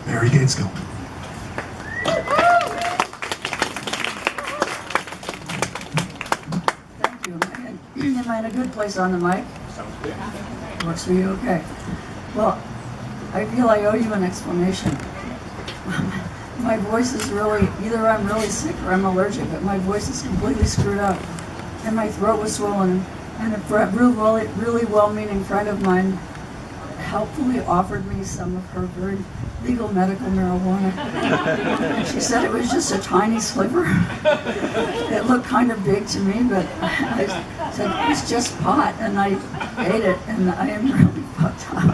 Mary Gaitskill. Thank you. Am I in a good place on the mic? Sounds good. Works for you? Okay. Well, I feel I owe you an explanation. My voice is really, either I'm really sick or I'm allergic, but my voice is completely screwed up. And my throat was swollen. And a really well-meaning friend of mine helpfully offered me some of her very legal medical marijuana. She said it was just a tiny sliver. It looked kind of big to me, but I said it was just pot, and I ate it, and I am really fucked up.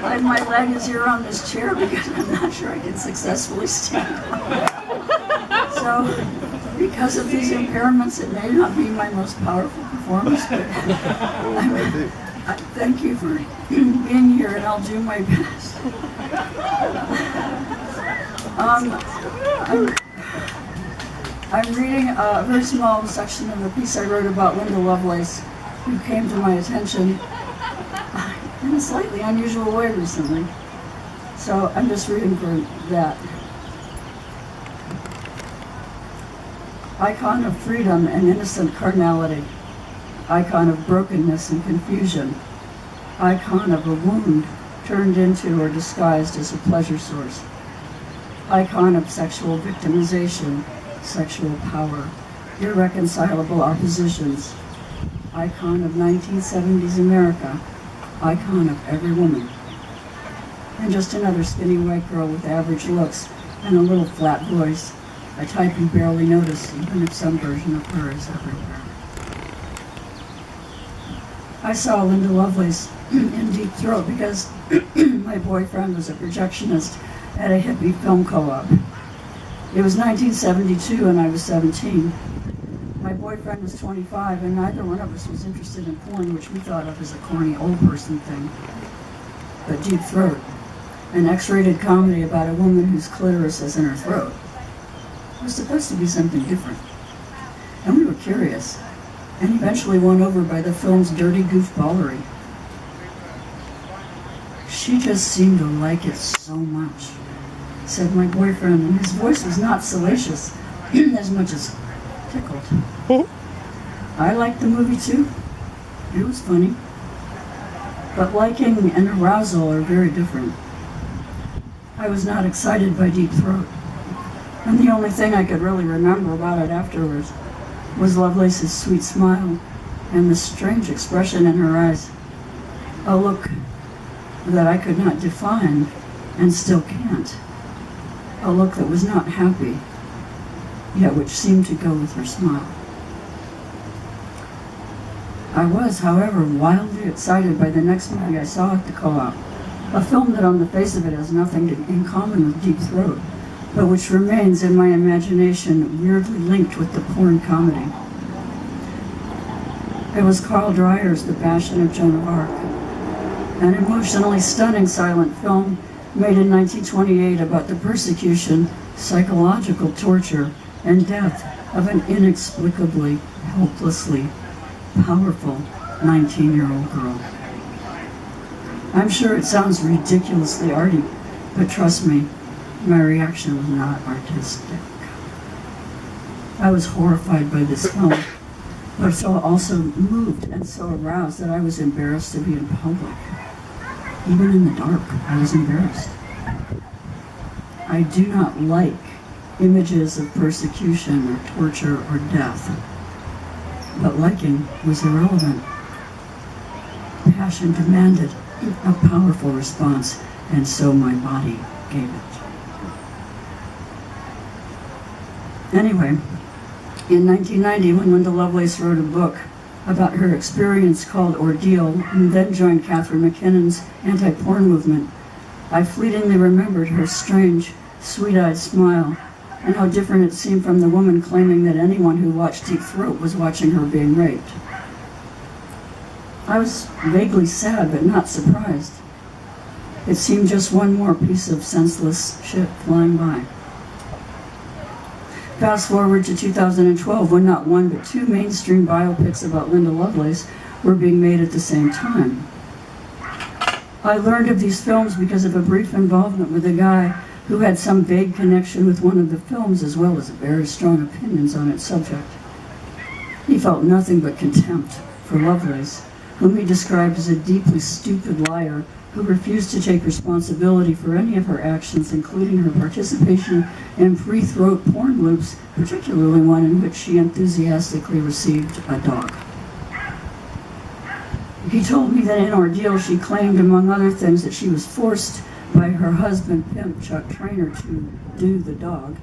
I mean, my leg is here on this chair because I'm not sure I can successfully stand up. So, because of these impairments, it may not be my most powerful performance, but I thank you for being here, and I'll do my best. I'm reading a very small section of a piece I wrote about Linda Lovelace, who came to my attention in a slightly unusual way recently. So I'm just reading for that. Icon of freedom and innocent carnality. Icon of brokenness and confusion. Icon of a wound turned into or disguised as a pleasure source. Icon of sexual victimization, sexual power, irreconcilable oppositions. Icon of 1970s America. Icon of every woman. And just another skinny white girl with average looks and a little flat voice. A type you barely notice, even if some version of her is everywhere. I saw Linda Lovelace in Deep Throat because my boyfriend was a projectionist at a hippie film co-op. It was 1972 and I was 17. My boyfriend was 25 and neither one of us was interested in porn, which we thought of as a corny old person thing. But Deep Throat, an X-rated comedy about a woman whose clitoris is in her throat, was supposed to be something different. And we were curious, and eventually won over by the film's dirty goofballery. She just seemed to like it so much, said my boyfriend, and his voice was not salacious as much as tickled. I liked the movie too. It was funny. But liking and arousal are very different. I was not excited by Deep Throat. And the only thing I could really remember about it afterwards was Lovelace's sweet smile and the strange expression in her eyes. A look that I could not define and still can't. A look that was not happy, yet which seemed to go with her smile. I was, however, wildly excited by the next movie I saw at the co-op, a film that on the face of it has nothing in common with Deep Throat, but which remains in my imagination weirdly linked with the porn comedy. It was Carl Dreyer's The Passion of Joan of Arc, an emotionally stunning silent film made in 1928 about the persecution, psychological torture, and death of an inexplicably, helplessly powerful 19-year-old girl. I'm sure it sounds ridiculously arty, but trust me, my reaction was not artistic. I was horrified by this film, but so also moved and so aroused that I was embarrassed to be in public. Even in the dark, I was embarrassed. I do not like images of persecution or torture or death, but liking was irrelevant. Passion demanded a powerful response, and so my body gave it. Anyway, in 1990, when Linda Lovelace wrote a book about her experience called Ordeal, and then joined Catherine McKinnon's anti-porn movement, I fleetingly remembered her strange, sweet-eyed smile, and how different it seemed from the woman claiming that anyone who watched Deep Throat was watching her being raped. I was vaguely sad, but not surprised. It seemed just one more piece of senseless shit flying by. Fast forward to 2012, when not one but two mainstream biopics about Linda Lovelace were being made at the same time. I learned of these films because of a brief involvement with a guy who had some vague connection with one of the films as well as very strong opinions on its subject. He felt nothing but contempt for Lovelace, whom he described as a deeply stupid liar who refused to take responsibility for any of her actions, including her participation in pre-throat porn loops, particularly one in which she enthusiastically received a dog. He told me that in ordeal she claimed, among other things, that she was forced by her husband, pimp Chuck Trainer, to do the dog,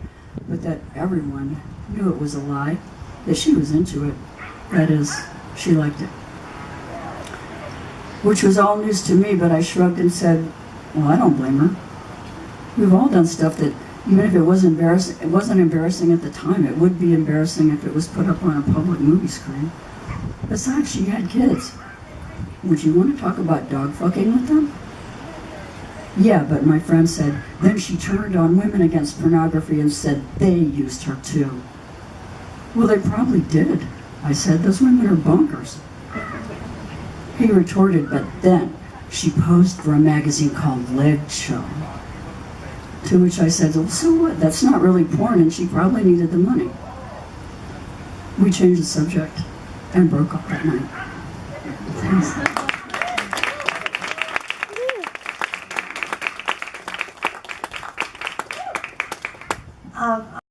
but that everyone knew it was a lie, that she was into it. That is, she liked it. Which was all news to me, but I shrugged and said, well, I don't blame her. We've all done stuff that, even if it wasn't embarrassing at the time, it would be embarrassing if it was put up on a public movie screen. Besides, she had kids. Would you want to talk about dog fucking with them? Yeah, but my friend said, then she turned on women against pornography and said they used her too. Well, they probably did. I said, those women are bonkers. He retorted, but then she posed for a magazine called Leg Show. To which I said, well, so what? That's not really porn, and she probably needed the money. We changed the subject and broke up that night. Thanks.